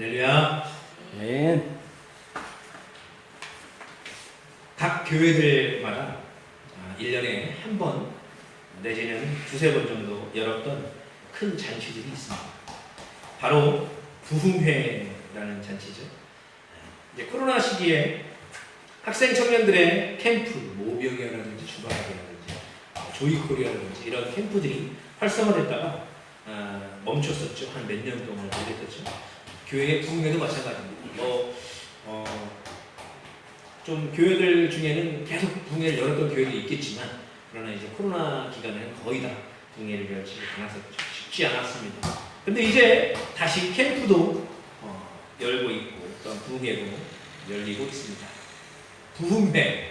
할렐루야. 아멘. 각 교회들마다 1년에 한 번 내지는 두세 번 정도 열었던 큰 잔치들이 있습니다. 바로 부흥회라는 잔치죠. 이제 코로나 시기에 학생 청년들의 캠프, 모병이라든지 주방학이라든지 조이코리아라든지 이런 캠프들이 활성화됐다가 멈췄었죠. 한 몇 년 동안 오래됐죠. 교회의 부흥회도 마찬가지입니다. 좀 교회들 중에는 계속 부흥회를 열었던 교회도 있겠지만, 그러나 이제 코로나 기간에는 거의 다 부흥회를 열지 않아서 쉽지 않았습니다. 근데 이제 다시 캠프도 열고 있고, 또 부흥회도 열리고 있습니다. 부흥회.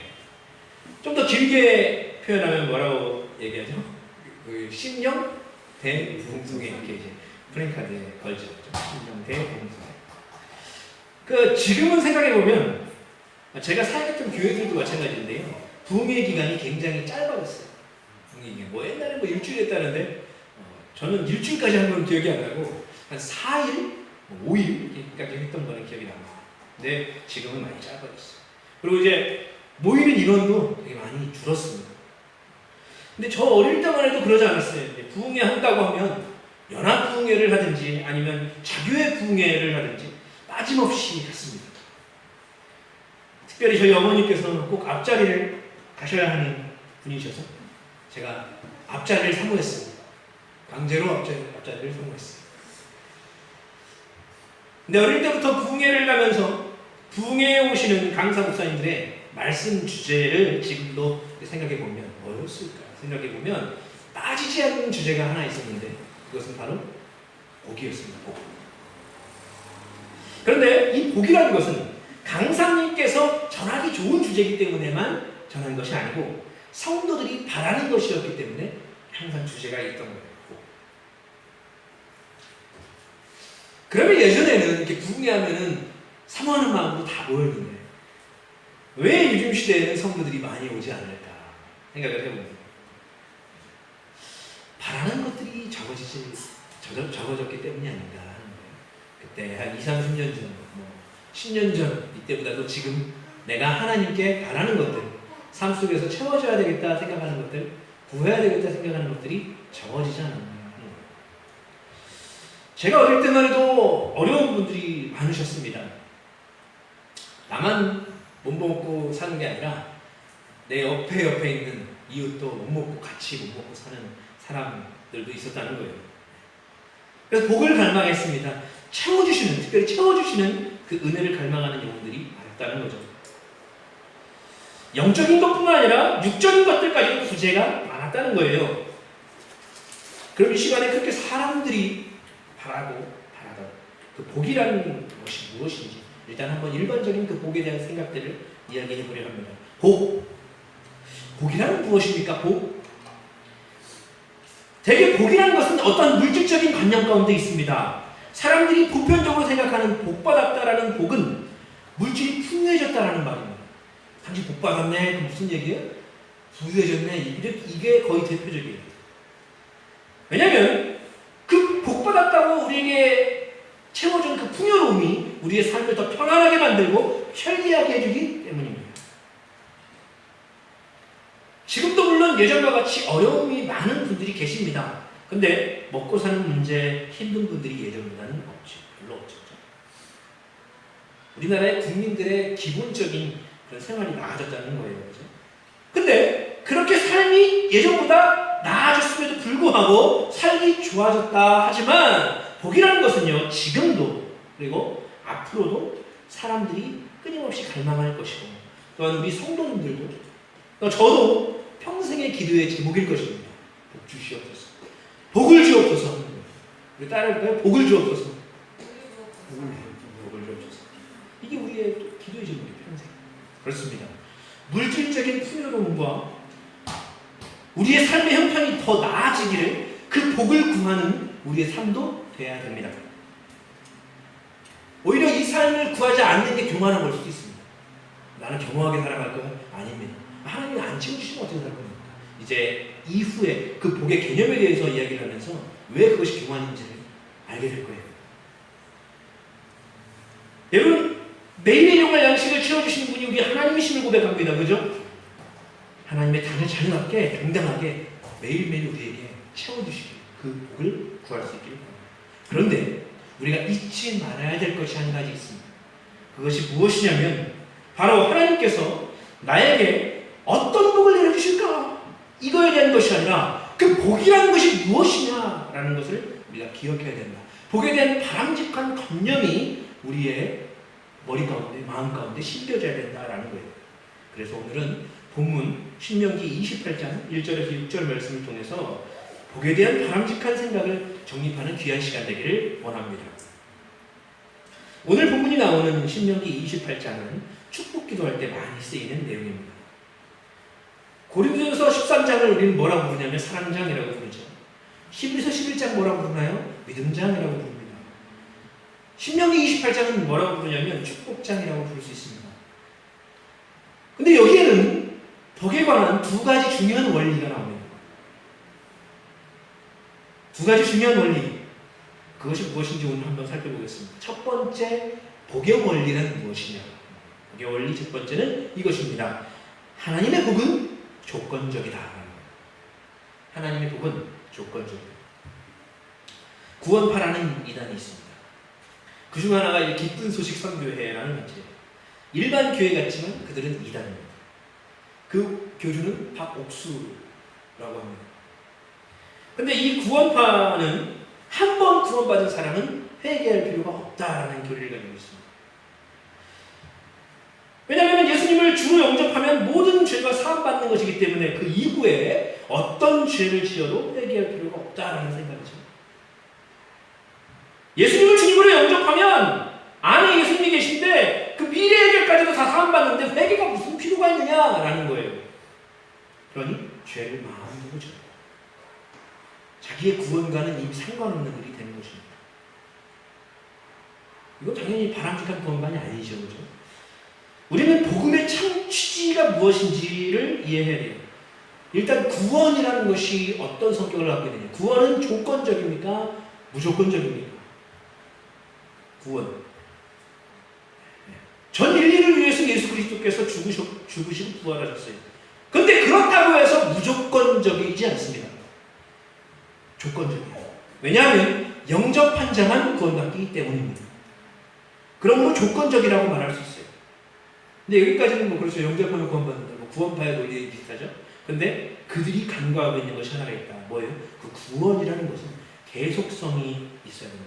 좀 더 길게 표현하면 뭐라고 얘기하죠? 신령 대부흥회 이렇게 이제 프랭카드에 걸죠. 신령 대부흥회. 지금은 생각해 보면 제가 사역했던 교회들도 마찬가지인데요. 부흥회 기간이 굉장히 짧아졌어요. 부흥회 기간. 옛날에 일주일 했다는데 저는 일주일까지 한 건 기억이 안 나고 한 4일, 5일까지 했던 거는 기억이 납니다. 근데 지금은 많이 짧아졌어요. 그리고 이제 모이는 인원도 되게 많이 줄었습니다. 근데 저 어릴 때만 해도 그러지 않았어요. 이제 부흥회 한다고 하면 연합 부흥회를 하든지 아니면 자교회 부흥회를 하든지 빠짐없이 했습니다. 특별히 저희 어머니께서는 꼭 앞자리를 가셔야 하는 분이셔서 제가 앞자리를 사모했습니다. 강제로 앞자리를 사모했어요. 근데 어릴 때부터 부흥회를 가면서 부흥회에 오시는 강사 목사님들의 말씀 주제를 지금도 생각해 보면 뭐였을까? 생각해 보면 빠지지 않는 주제가 하나 있었는데 그것은 바로 복이었습니다. 복. 그런데 이 복이라는 것은 강사님께서 전하기 좋은 주제이기 때문에만 전한 것이 아니고 성도들이 바라는 것이었기 때문에 항상 주제가 있던 거예요. 그러면 예전에는 이렇게 부흥회 하면은 사모하는 마음으로 다 모였는데 왜 요즘 시대에는 성도들이 많이 오지 않을까 생각을 해봅니다. 바라는 것들이 적어졌기 때문이 아닌가 하는 거예요. 그때 한 2, 30년 전, 10년 전 이때보다도 지금 내가 하나님께 바라는 것들, 삶 속에서 채워져야 되겠다 생각하는 것들, 구해야 되겠다 생각하는 것들이 적어지지 않았나. 제가 어릴 때만 해도 어려운 분들이 많으셨습니다. 나만 못 먹고 사는 게 아니라 내 옆에 있는 이웃도 못 먹고 같이 못 먹고 사는 사람들도 있었다는 거예요. 그래서 복을 갈망했습니다. 특별히 채워주시는 그 은혜를 갈망하는 영혼들이 많았다는 거죠. 영적인 것뿐만 아니라 육적인 것들까지도 부재가 많았다는 거예요. 그럼 이 시간에 그렇게 사람들이 바라던 그 복이라는 것이 무엇인지 일단 한번 일반적인 그 복에 대한 생각들을 이야기해 보려 합니다. 복이라는 무엇입니까? 대개 복이라는 것은 어떤 물질적인 관념 가운데 있습니다. 사람들이 보편적으로 생각하는 복받았다라는 복은 물질이 풍요해졌다라는 말입니다. 당신 복받았네? 그 무슨 얘기예요? 부유해졌네? 이게 거의 대표적이에요. 왜냐하면 그 복받았다고 우리에게 채워준 그 풍요로움이 우리의 삶을 더 편안하게 만들고 편리하게 해주기 때문입니다. 지금도 물론 예전과 같이 어려움이 많은 분들이 계십니다. 근데 먹고 사는 문제 힘든 분들이 예전보다는 별로 없죠. 우리나라의 국민들의 기본적인 그런 생활이 나아졌다는 거예요. 그렇죠? 근데 그렇게 삶이 예전보다 나아졌음에도 불구하고 살기 좋아졌다 하지만 복이라는 것은요, 지금도 그리고 앞으로도 사람들이 끊임없이 갈망할 것이고 또한 우리 성도님들도 또 저도 평생의 기도의 제목일 것입니다. 복 주시옵소서. 복을 주옵소서. 우리 따라할까요? 복을 주옵소서. 복을 주옵소서. 이게 우리의 기도의 제목이에요. 평생. 그렇습니다. 물질적인 풍요로움과 우리의 삶의 형편이 더 나아지기를 그 복을 구하는 우리의 삶도 돼야 됩니다. 오히려 이 삶을 구하지 않는 게 교만한 걸 수도 있습니다. 나는 겸허하게 살아갈 거야? 아닙니다. 하나님이 안 채워주시면 어떻게 살 겁니까? 이제 이후에 그 복의 개념에 대해서 이야기를 하면서 왜 그것이 교만인지를 알게 될 거예요. 매일의 일용할 양식을 채워주시는 분이 우리 하나님이심을 고백합니다. 그죠? 하나님의 자녀답게 당당하게 매일매일 우리에게 채워주시길, 그 복을 구할 수 있기를 바랍니다. 그런데 우리가 잊지 말아야 될 것이 한 가지 있습니다. 그것이 무엇이냐면 바로 하나님께서 나에게 어떤 복을 내려주실까? 이거에 대한 것이 아니라 그 복이라는 것이 무엇이냐라는 것을 우리가 기억해야 된다. 복에 대한 바람직한 관념이 우리의 머리 가운데, 마음 가운데 심겨져야 된다라는 거예요. 그래서 오늘은 본문 신명기 28장 1절에서 6절 말씀을 통해서 복에 대한 바람직한 생각을 정립하는 귀한 시간 되기를 원합니다. 오늘 본문이 나오는 신명기 28장은 축복 기도할 때 많이 쓰이는 내용입니다. 고린도전서 13장을 우리는 뭐라고 부르냐면 사랑장이라고 부르죠. 11서 11장 뭐라고 부르나요? 믿음장이라고 부릅니다. 신명기 28장은 뭐라고 부르냐면 축복장이라고 부를 수 있습니다. 근데 여기에는 복에 관한 두 가지 중요한 원리가 나옵니다. 두 가지 중요한 원리. 그것이 무엇인지 오늘 한번 살펴보겠습니다. 첫 번째, 복의 원리는 무엇이냐? 복의 원리 첫 번째는 이것입니다. 하나님의 복은 조건적이다. 하나님의 복은 조건적이다. 구원파라는 이단이 있습니다. 그 중 하나가 이 기쁜 소식 선교회라는 단체예요. 일반 교회 같지만 그들은 이단입니다. 그 교주는 박옥수라고 합니다. 근데 이 구원파는 한 번 구원받은 사람은 회개할 필요가 없다라는 교리를 가지고 있습니다. 왜냐하면 예수님을 주로 영접하면 모든 죄가 사함받는 것이기 때문에 그 이후에 어떤 죄를 지어도 회개할 필요가 없다라는 생각이죠. 예수님을 주님으로 영접하면 안에 예수님이 계신데 그 미래의 죄까지도 다 사함받는데 회개가 무슨 필요가 있느냐라는 거예요. 그러니 죄를 마음대로 져요. 자기의 구원과는 이미 상관없는 일이 되는 것입니다. 이건 당연히 바람직한 구원관이 아니죠. 그죠? 우리는 복음의 참 취지가 무엇인지를 이해해야 돼요. 일단 구원이라는 것이 어떤 성격을 갖고 있느냐. 구원은 조건적입니까? 무조건적입니까? 구원. 전 인류를 위해서 예수 그리스도께서 죽으시고 부활하셨어요. 근데 그렇다고 해서 무조건적이지 않습니다. 조건적이에요. 왜냐하면 영접한 자만 구원받기 때문입니다. 그러므로 조건적이라고 말할 수 있어요. 근데 여기까지는 뭐 그렇죠. 영접하면 구원받는다. 뭐 구원파의 논리 비슷하죠. 근데 그들이 간과하고 있는 것이 하나가 있다. 뭐예요? 그 구원이라는 것은 계속성이 있어야 된다.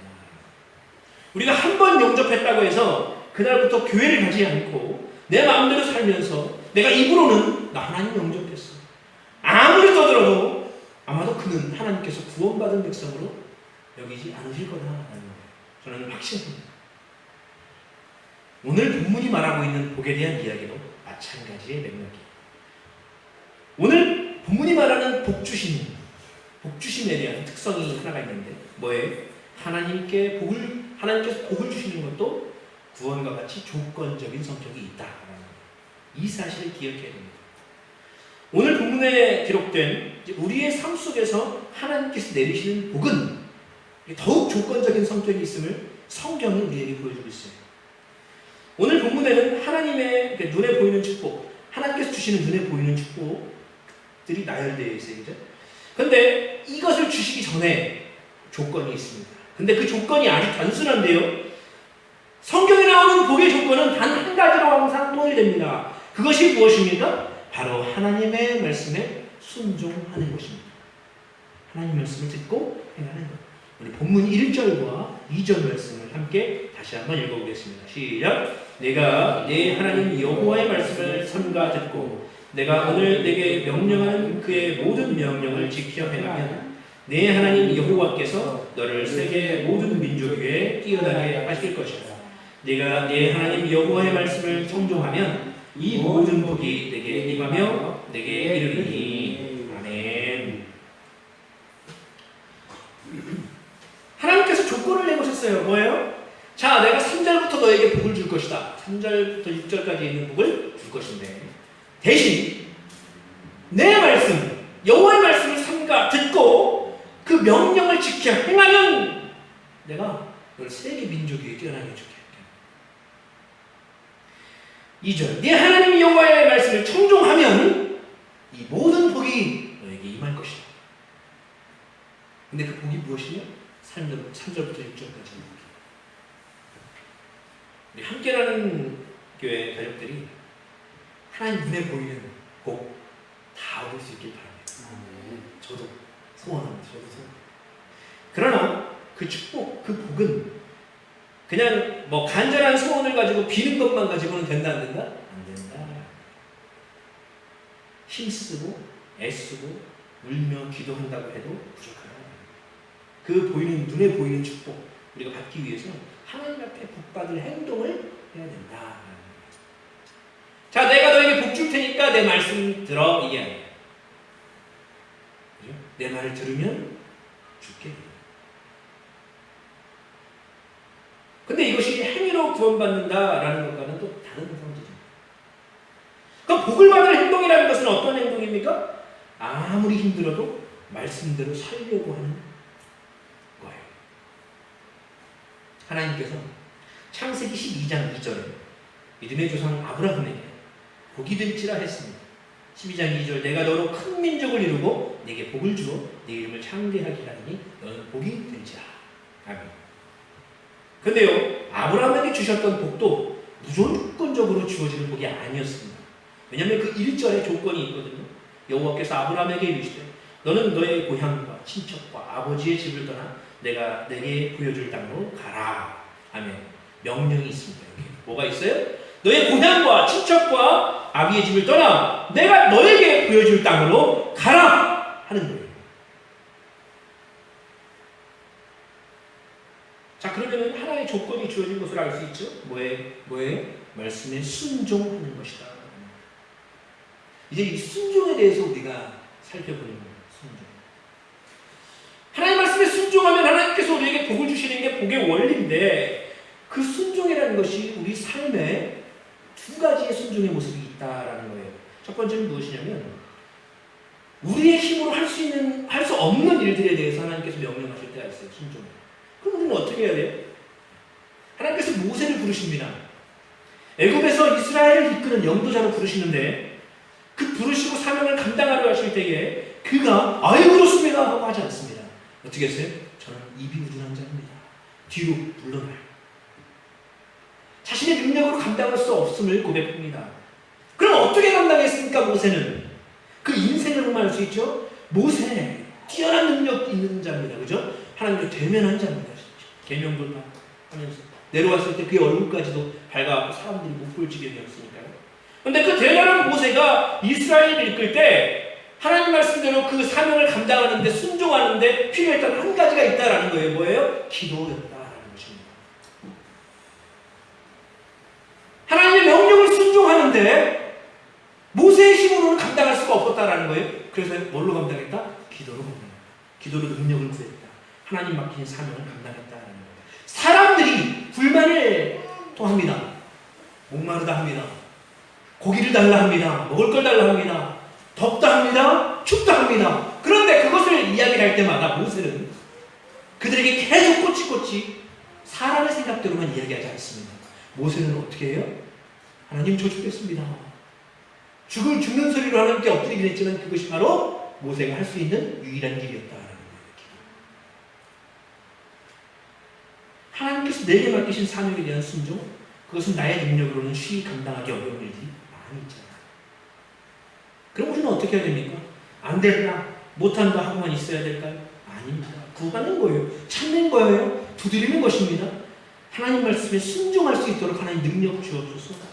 우리가 한 번 영접했다고 해서 그날부터 교회를 가지 않고 내 마음대로 살면서 내가 입으로는 나 하나님 영접했어. 아무리 떠들어도 아마도 그는 하나님께서 구원받은 백성으로 여기지 않으실 거다라는 거예요. 저는 확신합니다. 오늘 본문이 말하고 있는 복에 대한 이야기도 마찬가지의 맥락이에요. 오늘 본문이 말하는 복주심에 대한 특성이 하나가 있는데 뭐예요? 하나님께서 복을 주시는 것도 구원과 같이 조건적인 성격이 있다라는 거예요. 이 사실을 기억해야 됩니다. 오늘 본문에 기록된 우리의 삶 속에서 하나님께서 내리시는 복은 더욱 조건적인 성격이 있음을 성경이 우리에게 보여주고 있어요. 오늘 본문에는 하나님의 눈에 보이는 축복, 하나님께서 주시는 눈에 보이는 축복들이 나열되어 있어요. 그죠? 근데 이것을 주시기 전에 조건이 있습니다. 근데 그 조건이 아주 단순한데요. 성경에 나오는 복의 조건은 단 한 가지로 항상 통일됩니다. 그것이 무엇입니까? 바로 하나님의 말씀에 순종하는 것입니다. 하나님 말씀을 듣고 행하는 것. 우리 본문 1절과 2절 말씀을 함께 다시 한번 읽어보겠습니다. 시작! 내가 내 하나님 여호와의 말씀을 삼가 듣고 내가 오늘 내게 명령하는 그의 모든 명령을 지켜 행하면 내 하나님 여호와께서 너를 세계 모든 민족 위에 뛰어나게 하실 것이다. 내가 내 하나님 여호와의 말씀을 청종하면 이 모든 복이 내게 임하며 내게 이르리니. 아멘. 하나님께서 조건을 내놓으셨어요. 뭐예요? 자, 내가 3절부터 너에게 복을 줄 것이다. 3절부터 6절까지 있는 복을 줄 것인데 대신 내 말씀, 여호와의 말씀을 삼가 듣고 그 명령을 지켜 행하면 내가 너를 세계 민족 위에 뛰어나게 해줄게. 2절 네 하나님 여호와의 말씀을 청종하면 이 모든 복이 너에게 임할 것이다. 근데 그 복이 무엇이냐? 3절부터 6절까지 우리 함께라는 교회 가족들이 하나님 눈에 보이는 복 다 얻을 수 있길 바랍니다. 저도 소원합니다. 그러나 그 축복, 그 복은 그냥 뭐 간절한 소원을 가지고 비는 것만 가지고는 된다 안 된다? 안 된다. 힘쓰고 애쓰고 울며 기도한다고 해도 부족하다. 그 보이는 눈에 보이는 축복 우리가 받기 위해서 하나님 앞에 복받을 행동을 해야 된다. 자, 내가 너에게 복 줄 테니까 내 말씀 들어 이게 아니야. 그죠? 내 말을 들으면 줄게. 근데 이것이 행위로 구원받는다라는 것과는 또 다른 성질입니다. 그럼 복을 받을 행동이라는 것은 어떤 행동입니까? 아무리 힘들어도 말씀대로 살려고 하는 거예요. 하나님께서 창세기 12장 2절에 믿음의 조상 아브라함에게 복이 될지라 했습니다. 12장 2절 내가 너로 큰 민족을 이루고 네게 복을 주어 네 이름을 창대하게 하리니 너는 복이 될지라. 아멘. 근데요, 아브라함에게 주셨던 복도 무조건적으로 주어지는 복이 아니었습니다. 왜냐하면 그 1절에 조건이 있거든요. 여호와께서 아브라함에게 이르시되 너는 너의 고향과 친척과 아버지의 집을 떠나 내가 내게 보여줄 땅으로 가라. 아멘. 명령이 있습니다. 여기 뭐가 있어요? 너의 고향과 친척과 아비의 집을 떠나 내가 너에게 보여줄 땅으로 가라 하는 거예요. 자, 그러면 하나의 조건이 주어진 것을 알 수 있죠? 뭐예요? 말씀에 순종하는 것이다. 이제 이 순종에 대해서 우리가 살펴보는 거예요. 순종. 하나님 말씀에 순종하면 하나님께서 우리에게 복을 주시는 게 복의 원리인데 그 순종이라는 것이 우리 삶에 두 가지의 순종의 모습이 있다라는 거예요. 첫 번째는 무엇이냐면 우리의 힘으로 할 수 없는 일들에 대해서 하나님께서 명령하실 때가 있어요. 순종. 그럼 우리는 어떻게 해야 돼요? 하나님께서 모세를 부르십니다. 애굽에서 이스라엘을 이끄는 영도자로 부르시는데 그 부르시고 사명을 감당하려 하실 때에 그가 아이고 좋습니다 하고 하지 않습니다. 어떻게 했어요? 저는 입이 우둔한 자입니다. 뒤로 물러나요. 자신의 능력으로 감당할 수 없음을 고백합니다. 그럼 어떻게 감당했습니까? 모세는 그 인생을 할 수 있죠. 모세 뛰어난 능력 있는 자입니다. 그죠? 하나님을 대면한 자입니다. 계명도 다 하면서 내려왔을 때 그의 얼굴까지도 밝아서 사람들이 못 볼 지경이었으니까요. 그런데 그 대단한 모세가 이스라엘을 이끌 때 하나님 말씀대로 그 사명을 감당하는데 순종하는데 필요했던 한 가지가 있다라는 거예요. 뭐예요? 기도였다라는 것입니다. 하나님의 명령을 순종하는데 모세의 힘으로는 감당할 수가 없었다라는 거예요. 그래서 뭘로 감당했다? 기도로 감당했다. 기도로 능력을 구했다. 하나님 맡기신 사명을 감당했다라는 거예요. 사람들이 불만을 토합니다. 목마르다 합니다. 고기를 달라 합니다. 먹을 걸 달라 합니다. 덥다 합니다. 춥다 합니다. 그런데 그것을 이야기를 할 때마다 모세는 그들에게 계속 꼬치꼬치 사람의 생각대로만 이야기하지 않습니다. 모세는 어떻게 해요? 하나님 저 죽겠습니다. 죽는 소리로 하나님께 엎드리긴 했지만 그것이 바로 모세가 할 수 있는 유일한 길이었다라는 거예요. 하나님께서 내게 맡기신 사명에 대한 순종, 그것은 나의 능력으로는 쉬이 감당하기 어려운 일들이 많이 있잖아요. 그럼 우리는 어떻게 해야 됩니까? 안 된다, 못한다 하고만 있어야 될까요? 아닙니다. 구하는 거예요. 찾는 거예요. 두드리는 것입니다. 하나님 말씀에 순종할 수 있도록 하나님 능력 주옵소서.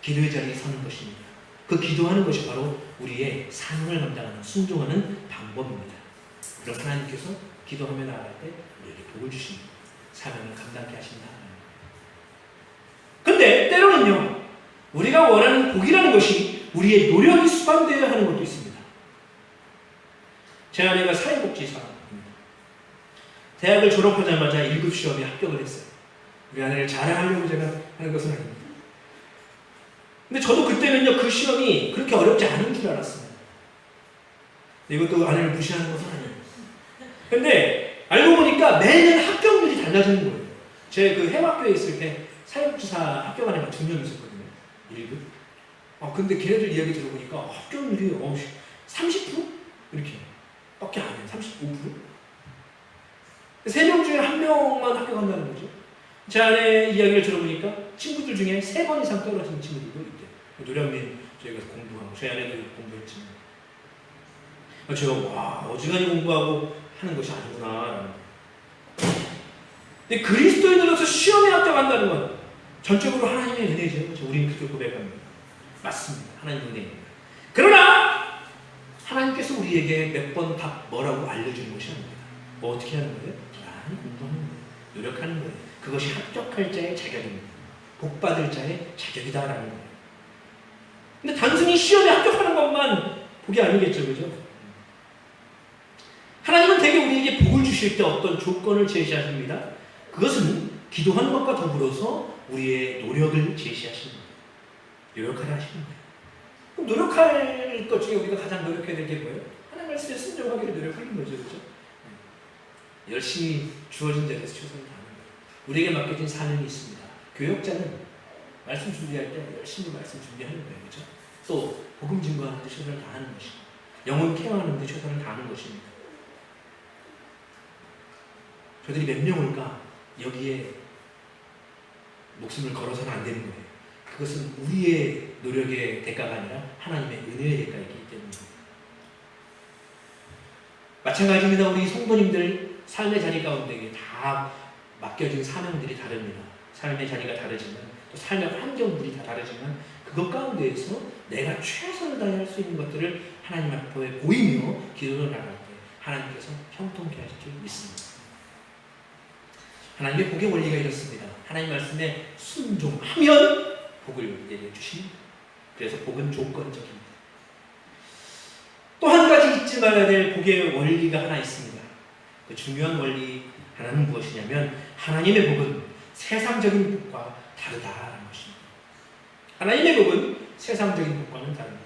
기도의 자리에 서는 것입니다. 그 기도하는 것이 바로 우리의 사명을 감당하는 순종하는 방법입니다. 그럼 하나님께서 기도하며 나아갈 때 우리에게 복을 주십니다. 사명을 감당케 하신다. 근데 때로는요, 우리가 원하는 복이라는 것이 우리의 노력이 수반되어야 하는 것도 있습니다. 제 아내가 사회복지사입니다. 대학을 졸업하자마자 1급 시험에 합격을 했어요. 우리 아내를 자랑하려고 제가 하는 것은 아닙니다. 근데 저도 그때는요, 그 시험이 그렇게 어렵지 않은 줄 알았습니다. 이것도 아내를 무시하는 것은 아니에요. 근데 알고 보니까 매년 합격률이 달라지는 거예요. 제 그 해학교에 있을 때 사회복지사 합격한 애가 2명 있었거든요. 1급. 근데 걔네들 이야기 들어보니까 합격률이 30%? 이렇게 밖에 안 해요. 35%? 3명 중에 1명만 합격한다는 거죠. 제 아내 이야기를 들어보니까 친구들 중에 3번 이상 떨어진 친구들도 있대요. 노량민 저희가 공부하고, 저희 아내도 공부했지만. 제가 어지간히 공부하고 하는 것이 아니구나. 근데 그리스도인으로서 시험에 합격한다는 건 전적으로 하나님의 은혜죠. 우리는 그렇게 고백합니다. 맞습니다. 하나님의 은혜입니다. 그러나 하나님께서 우리에게 몇 번 뭐라고 알려주는 것이 아닙니다. 어떻게 하는 거예요? 공부하는 거예요. 노력하는 거예요. 그것이 합격할 자의 자격입니다. 복받을 자의 자격이다라는 거예요. 근데 단순히 시험에 합격하는 것만 복이 아니겠죠. 그죠? 하나님은 대개 우리에게 복을 주실 때 어떤 조건을 제시하십니다. 그것은 기도하는 것과 더불어서 우리의 노력을 제시하십니다. 노력하라 하시는 거예요. 그럼 노력할 것 중에 우리가 가장 노력해야 될 게 뭐예요? 하나님 말씀에 순종하기를 노력하는 거죠. 그렇죠? 열심히 주어진 자리에서 최선을 다하는 거예요. 우리에게 맡겨진 사명이 있습니다. 교역자는 말씀 준비할 때 열심히 말씀 준비하는 거예요. 그렇죠? 또 복음 증거하는 데 최선을 다하는 것이고, 영혼 케어하는 데 최선을 다하는 것입니다. 저들이 몇 명일까? 여기에 목숨을 걸어서는 안 되는 거예요. 그것은 우리의 노력의 대가가 아니라 하나님의 은혜의 대가이기 때문입니다. 마찬가지입니다. 우리 성도님들 삶의 자리 가운데 다 맡겨진 사명들이 다릅니다. 삶의 자리가 다르지만, 또 삶의 환경들이 다 다르지만, 그것 가운데에서 내가 최선을 다해 할 수 있는 것들을 하나님 앞에 보이며 기도를 나갈 때 하나님께서 형통케 하실 줄 믿습니다. 하나님의 복의 원리가 이렇습니다. 하나님 말씀에 순종하면 복을 내려주십니다. 그래서 복은 조건적입니다. 또 한 가지 잊지 말아야 될 복의 원리가 하나 있습니다. 그 중요한 원리 하나는 무엇이냐면, 하나님의 복은 세상적인 복과 다르다라는 것입니다. 하나님의 복은 세상적인 복과는 다릅니다.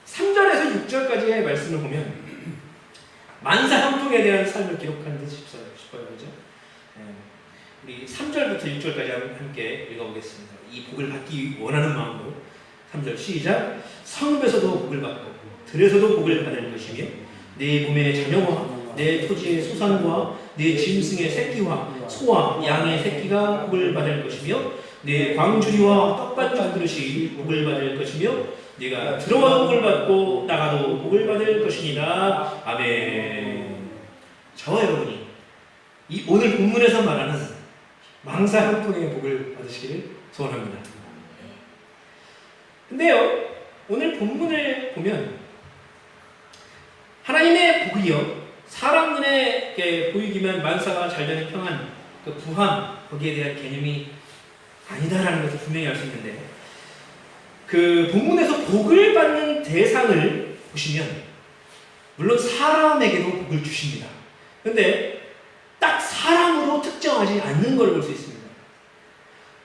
3절에서 6절까지의 말씀을 보면 만사형통에 대한 삶을 기록하는 듯 싶어요. 그죠? 우리 3절부터 6절까지 함께 읽어보겠습니다. 이 복을 받기 원하는 마음으로 3절 시작. 성읍에서도 복을 받고 들에서도 복을 받을 것이며, 내 몸의 자녀와 내 토지의 소산과 내 짐승의 새끼와 소와 양의 새끼가 복을 받을 것이며, 내 광주리와 떡반죽 그릇이 복을 받을 것이며, 네가 들어와도 복을 받고 나가도 복을 받을 것이니라. 아멘. 저와 여러분이 이 오늘 본문에서 말하는 망사형통의 복을 받으시기를 소원합니다. 근데요, 오늘 본문을 보면 하나님의 복이요, 사람 눈에 보이기만 만사가 잘 되는 평안, 그 부함, 거기에 대한 개념이 아니다라는 것을 분명히 알 수 있는데, 그 본문에서 복을 받는 대상을 보시면 물론 사람에게도 복을 주십니다. 근데 딱 사람으로 특정하지 않는 걸 볼 수 있습니다.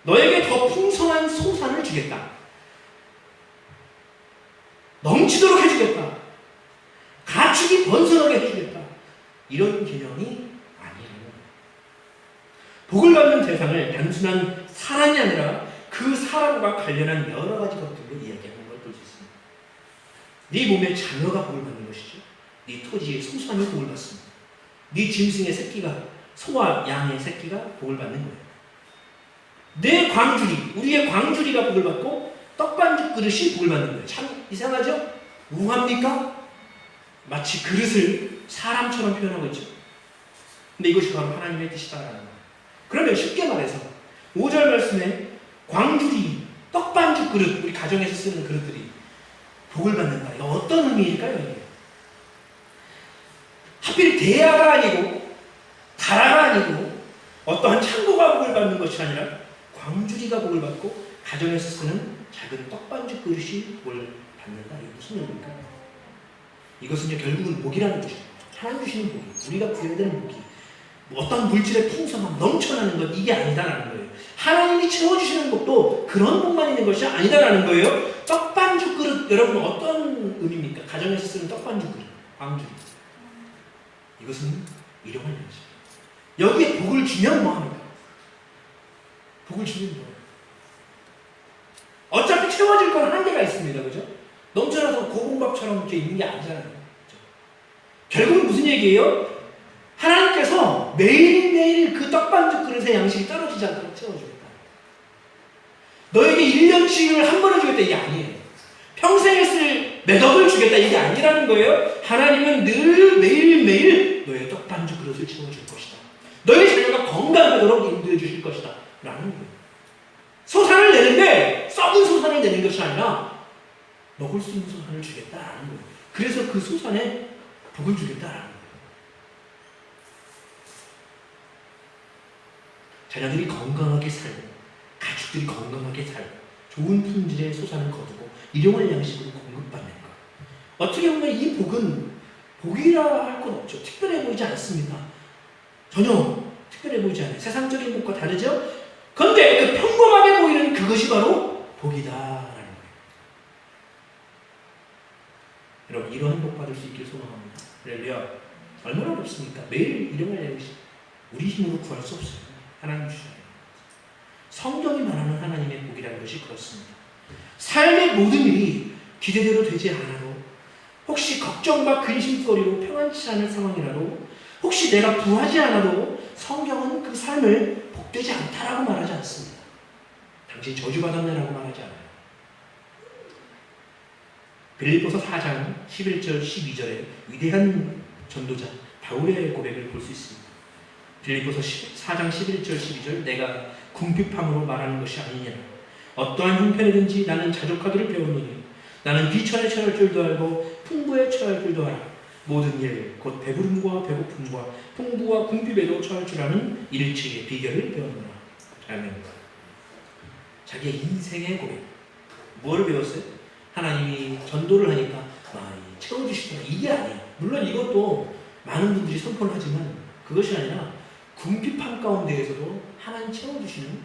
너에게 더 풍성한 소산을 주겠다. 넘치도록 해주겠다. 가축이 번성하게 해주겠다. 이런 개념이 아니라는 거예요. 복을 받는 대상을 단순한 사람이 아니라 그 사람과 관련한 여러 가지 것들로 이야기하는 걸 볼 수 있습니다. 네 몸의 자녀가 복을 받는 것이죠. 네 토지의 소산이 복을 받습니다. 네 짐승의 새끼가, 소와 양의 새끼가 복을 받는 거예요. 내 광주리, 우리의 광주리가 복을 받고 떡반죽 그릇이 복을 받는 거예요. 참 이상하죠? 우합니까? 마치 그릇을 사람처럼 표현하고 있죠. 근데 이것이 바로 하나님의 뜻이다라는 거예요. 그러면 쉽게 말해서 5절 말씀에 광주리, 떡반죽 그릇, 우리 가정에서 쓰는 그릇들이 복을 받는다. 이거 어떤 의미일까요? 이게? 하필 대야가 아니고 가라가 아니고 어떠한 창고가 복을 받는 것이 아니라 광주리가 복을 받고 가정에서 쓰는 작은 떡반죽 그릇이 복을 받는다. 이게 무슨 의미입니까? 이것은 이제 결국은 복이라는 것이죠. 하나님 주시는 복이, 우리가 구해야 되는 복이, 어떤 물질의 풍성함, 넘쳐나는 것, 이게 아니다라는 거예요. 하나님이 채워주시는 복도 그런 복만 있는 것이 아니다라는 거예요. 떡반죽 그릇, 여러분 어떤 의미입니까? 가정에서 쓰는 떡반죽 그릇, 광주리. 이것은 일용할 것입니다. 여기에 복을 주면 뭐합니까? 복을 주는 거예요. 어차피 채워질 건 한계가 있습니다. 그죠? 넘쳐나서 고봉밥처럼 이렇게 있는 게 아니잖아요. 그죠? 결국은 무슨 얘기예요? 하나님께서 매일매일 그 떡반죽 그릇의 양식이 떨어지지 않도록 채워주겠다. 너에게 1년씩을 한 번에 주겠다 이게 아니에요. 평생에 쓸 매덕을 주겠다 이게 아니라는 거예요. 하나님은 늘 매일매일 너의 떡반죽 그릇을 채워줄 것이다. 너의 자녀가 건강하도록 인도해 주실 것이다 라는 거예요. 소산을 내는데 썩은 소산을 내는 것이 아니라 먹을 수 있는 소산을 주겠다라는 거예요. 그래서 그 소산에 복을 주겠다라는 거예요. 자녀들이 건강하게 살고 가축들이 건강하게 살고 좋은 품질의 소산을 거두고 일용할 양식으로 공급받는 것. 어떻게 보면 이 복은 복이라 할 건 없죠. 특별해 보이지 않습니다. 전혀 특별해 보이지 않아요. 세상적인 복과 다르죠? 그런데 그 평범하게 보이는 그것이 바로 복이다라는 거예요. 여러분 이러한 복 받을 수 있길 소망합니다. 할렐루야. 얼마나 어렵습니까? 매일 일용할 양식 우리 힘으로 구할 수 없어요. 하나님 주셔요. 성경이 말하는 하나님의 복이라는 것이 그렇습니다. 삶의 모든 일이 기대대로 되지 않아도 혹시 걱정과 근심거리로 평안치 않은 상황이라도 혹시 내가 부하지 않아도 성경은 그 삶을 복되지 않다라고 말하지 않습니다. 당신 저주받았네라고 말하지 않아요. 빌립보서 4장 11절 12절에 위대한 전도자 바울의 고백을 볼 수 있습니다. 빌립보서 4장 11절 12절 내가 궁핍함으로 말하는 것이 아니냐. 어떠한 형편이든지 나는 자족하기를 배웠노니 나는 비천에 처할 줄도 알고 풍부에 처할 줄도 알아. 모든 일 곧 배부름과 배고픔과 풍부와 궁핍에도 처할 줄 아는 일치의 비결을 배웠노라. 아멘. 자기의 인생의 고백. 뭐를 배웠어요? 하나님이 전도를 하니까 많이 채워주시더라. 이게 아니에요. 물론 이것도 많은 분들이 선포를 하지만 그것이 아니라 궁핍함 가운데에서도 하나님 채워주시는,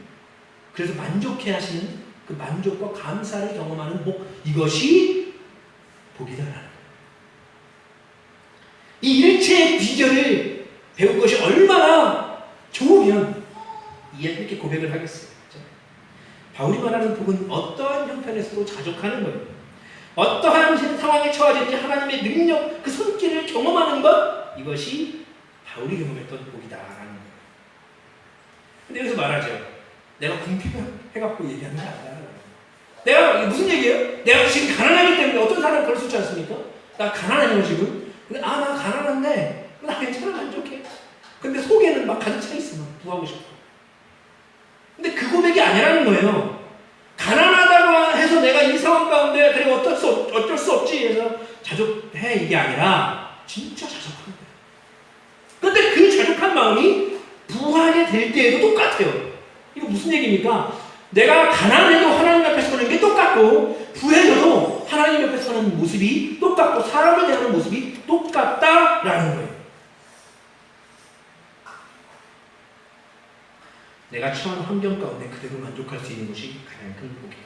그래서 만족해 하시는 그 만족과 감사를 경험하는 복, 이것이 복이다라는 거예요. 이 일체의 비결을 배운 것이 얼마나 좋으면 이렇게 고백을 하겠어요. 그렇죠? 바울이 말하는 복은 어떠한 형편에서도 자족하는 거예요. 어떠한 상황에 처하든지 하나님의 능력, 그 손길을 경험하는 것, 이것이 바울이 경험했던 복이다라는 거예요. 근데 여기서 말하죠. 내가 궁핍해갖고 얘기하는 게 아니라, 내가 무슨 얘기예요? 내가 지금 가난하기 때문에 어떤 사람은 그럴 수 있지 않습니까? 나 가난해요 지금. 근데 나 가난한데 나 괜찮아, 만족해. 근데 속에는 막 가득 차 있어. 막 구하고 싶어. 근데 그 고백이 아니라는 거예요. 가난하다고 해서 내가 이 상황 가운데 그래 어쩔 수 없지 해서 자족해, 이게 아니라 진짜 자족한 거예요. 근데 그 자족한 마음이 부하게 될 때에도 똑같아요. 이거 무슨 얘기입니까? 내가 가난해도 하나님 앞에 서는 게 똑같고 부해져도 하나님 앞에 서는 모습이 똑같고 사람을 대하는 모습이 똑같다라는 거예요. 내가 처한 환경 가운데 그대로 만족할 수 있는 것이 가장 큰 복이다.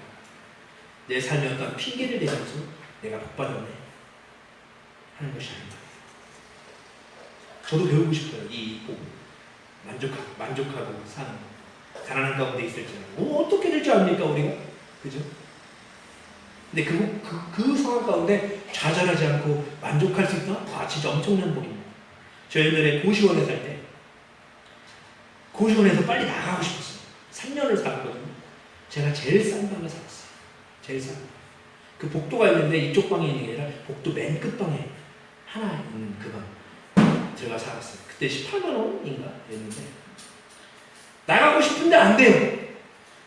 내 삶에 어떤 핑계를 대면서 내가 복받았네 하는 것이 아니다. 저도 배우고 싶어요. 이 복. 만족하고 사는 거. 가난한 가운데 있을지는 어떻게 될지 압니까 우리가? 그죠? 근데 그 상황 가운데 좌절하지 않고 만족할 수 있다? 아, 진짜 엄청난 복입니다. 저 옛날에 고시원에 살 때 고시원에서 빨리 나가고 싶었어요. 3년을 살았거든요. 제가 제일 싼 방에 살았어요. 제일 싼 방. 그 복도가 있는데 이쪽 방에 있는 게 아니라 복도 맨 끝방에 하나 있는 그 방 들어가 살았어요. 그때 18만 원인가 였는데 나가고 싶은데 안 돼요.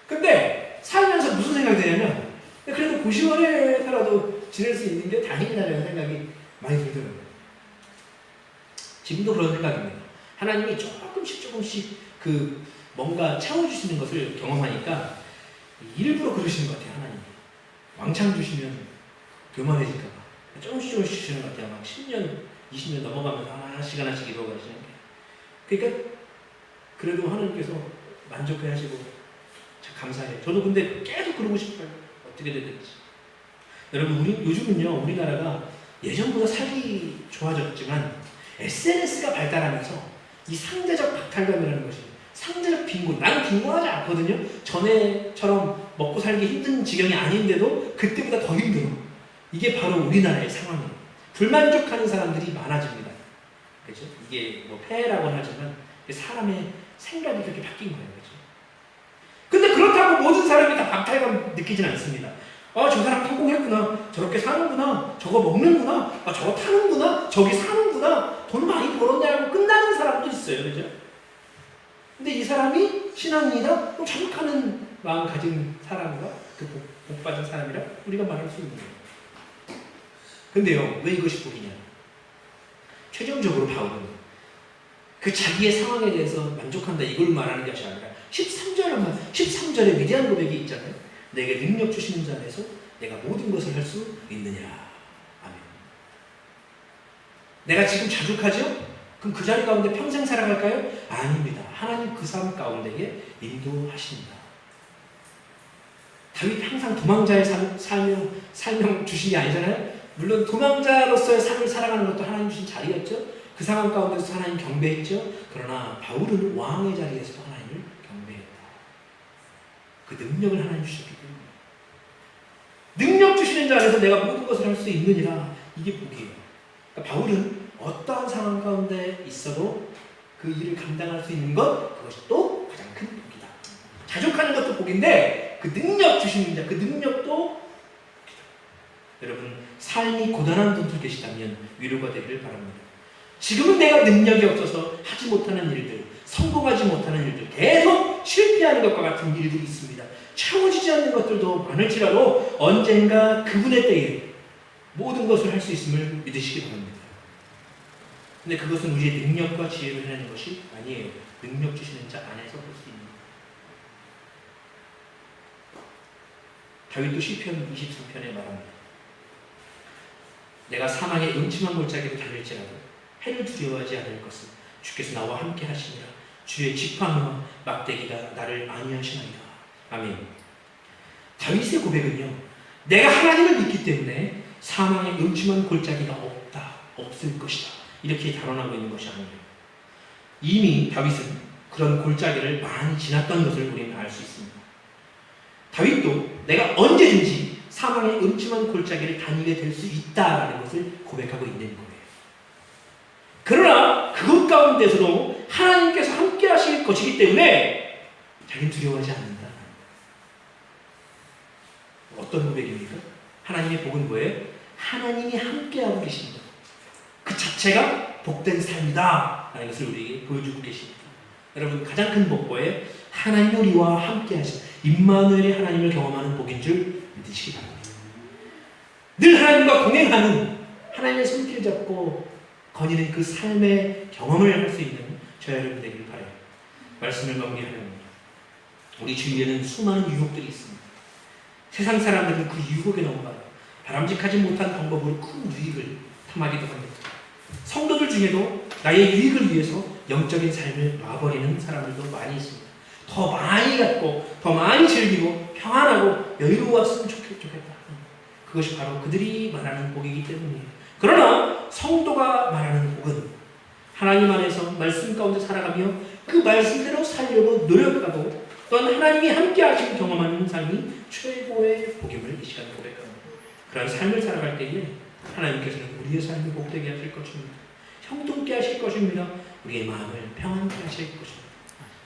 근데 살면서 무슨 생각이 드냐면 그래도 고시원에서라도 지낼 수 있는 게 다행이다라는 생각이 많이 들더라고요. 지금도 그런 생각입니다. 하나님이 조금씩 그 뭔가 채워주시는 것을 경험하니까 일부러 그러시는 것 같아요. 하나님이 왕창 주시면 교만해질까 봐 조금씩 주시는 것 같아요. 막 10년, 20년 넘어가면서 하나씩 이루어 가시는 게. 그러니까 그래도 하나님께서 만족해 하시고 감사해요. 저도 근데 계속 그러고 싶어요. 어떻게 되든지. 여러분 요즘은요 우리나라가 예전보다 살기 좋아졌지만 SNS가 발달하면서 이 상대적 박탈감이라는 것이, 상대적 빈곤, 나는 빈곤하지 않거든요. 전에처럼 먹고 살기 힘든 지경이 아닌데도 그때보다 더 힘들어. 이게 바로 우리나라의 상황이에요. 불만족하는 사람들이 많아집니다. 그죠? 이게 뭐 폐해라고는 하지만 사람의 생각이 그렇게 바뀐 거예요. 그죠? 근데 그렇다고 모든 사람이 다 박탈감 느끼진 않습니다. 아, 저 사람 성공했구나. 저렇게 사는구나. 저거 먹는구나. 아, 저거 타는구나. 저기 사는구나. 돈 많이 벌었냐고 끝나는 사람도 있어요. 그죠? 근데 이 사람이 신앙인이다? 그럼 자족하는 마음 가진 사람과 그 복 받은 사람이라 우리가 말할 수 있는 거예요. 근데요, 왜 이것이 복이냐? 최종적으로 바울은 그 자기의 상황에 대해서 만족한다 이걸 말하는 것이 아니라 13절에 위대한 고백이 있잖아요. 내게 능력 주시는 자 안에서 내가 모든 것을 할 수 있느냐. 아멘. 내가 지금 자족하죠? 그럼 그 자리 가운데 평생 살아갈까요? 아닙니다. 하나님 그 삶 가운데에 인도하신다. 다윗 항상 도망자의 삶을 주신 게 아니잖아요. 물론 도망자로서의 삶을 살아가는 것도 하나님 주신 자리였죠. 그 상황 가운데서 하나님 경배했죠. 그러나 바울은 왕의 자리에서도 하나님을 경배했다. 그 능력을 하나님 주셨기 때문에. 능력 주시는 자 안에서 내가 모든 것을 할 수 있느니라. 이게 복이에요. 그러니까 바울은 어떠한 상황 가운데 있어도 그 일을 감당할 수 있는 것, 그것이 또 가장 큰 복이다. 자족하는 것도 복인데 그 능력 주시는 자, 그 능력도 복이다. 여러분, 삶이 고단한 분들 계시다면 위로가 되기를 바랍니다. 지금은 내가 능력이 없어서 하지 못하는 일들, 성공하지 못하는 일들, 계속 실패하는 것과 같은 일들이 있습니다. 채워지지 않는 것들도 많을지라도 언젠가 그분의 때에 모든 것을 할 수 있음을 믿으시기 바랍니다. 근데 그것은 우리의 능력과 지혜로 해내는 것이 아니에요. 능력 주시는 자 안에서 볼 수 있는 거예요. 다윗도 시편 23편에 말합니다. 내가 사망의 음침한 골짜기로 달릴지라도 해를 두려워하지 않을 것은 주께서 나와 함께 하시니라. 주의 지팡이와 막대기가 나를 안위하시나이다. 아멘. 다윗의 고백은요, 내가 하나님을 믿기 때문에 사망의 음침한 골짜기가 없을 것이다. 이렇게 단언하고 있는 것이 아니에요. 이미 다윗은 그런 골짜기를 많이 지났던 것을 우리는 알 수 있습니다. 다윗도 내가 언제든지 사망의 음침한 골짜기를 다니게 될 수 있다라는 것을 고백하고 있는 거예요. 그러나 그것 가운데서도 하나님께서 함께 하실 것이기 때문에 자기는 두려워하지 않는다. 어떤 고백입니까? 하나님의 복은 뭐예요? 하나님이 함께하고 계십니다. 그 자체가 복된 삶이다 라는 것을 우리에게 보여주고 계십니다. 여러분, 가장 큰 복 뭐예요? 하나님이 우리와 함께 하신 임마누엘의 하나님을 경험하는 복인 줄 믿으시기 바랍니다. 늘 하나님과 동행하는, 하나님의 손길 잡고 거니는 그 삶의 경험을 할 수 있는 저와 여러분 되기를 바라요. 말씀을 마무리하렵니다. 우리 주위에는 수많은 유혹들이 있습니다. 세상 사람들은 그 유혹에 넘어가요. 바람직하지 못한 방법으로 큰 유익을 탐하기도 합니다. 성도들 중에도 나의 유익을 위해서 영적인 삶을 놔버리는 사람들도 많이 있습니다. 더 많이 갖고 더 많이 즐기고 평안하고 여유로웠으면 좋겠다. 그것이 바로 그들이 말하는 복이기 때문이에요. 그러나 성도가 말하는 복은 하나님 안에서 말씀 가운데 살아가며 그 말씀대로 살려고 노력하고 또한 하나님이 함께 하시고 경험하는 삶이 최고의 복임을 이 시간에 고백합니다. 그런 삶을 살아갈 때에 하나님께서는 우리의 삶이 복되게 하실 것입니다. 형통케 하실 것입니다. 우리의 마음을 평안케 하실 것입니다.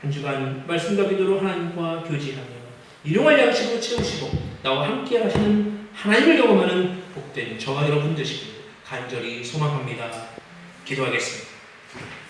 한 주간 말씀과 기도로 하나님과 교제하며 일용할 양식으로 채우시고 나와 함께 하시는 하나님을 경험하는 복된 저와 여러분 되시길 간절히 소망합니다. 기도하겠습니다.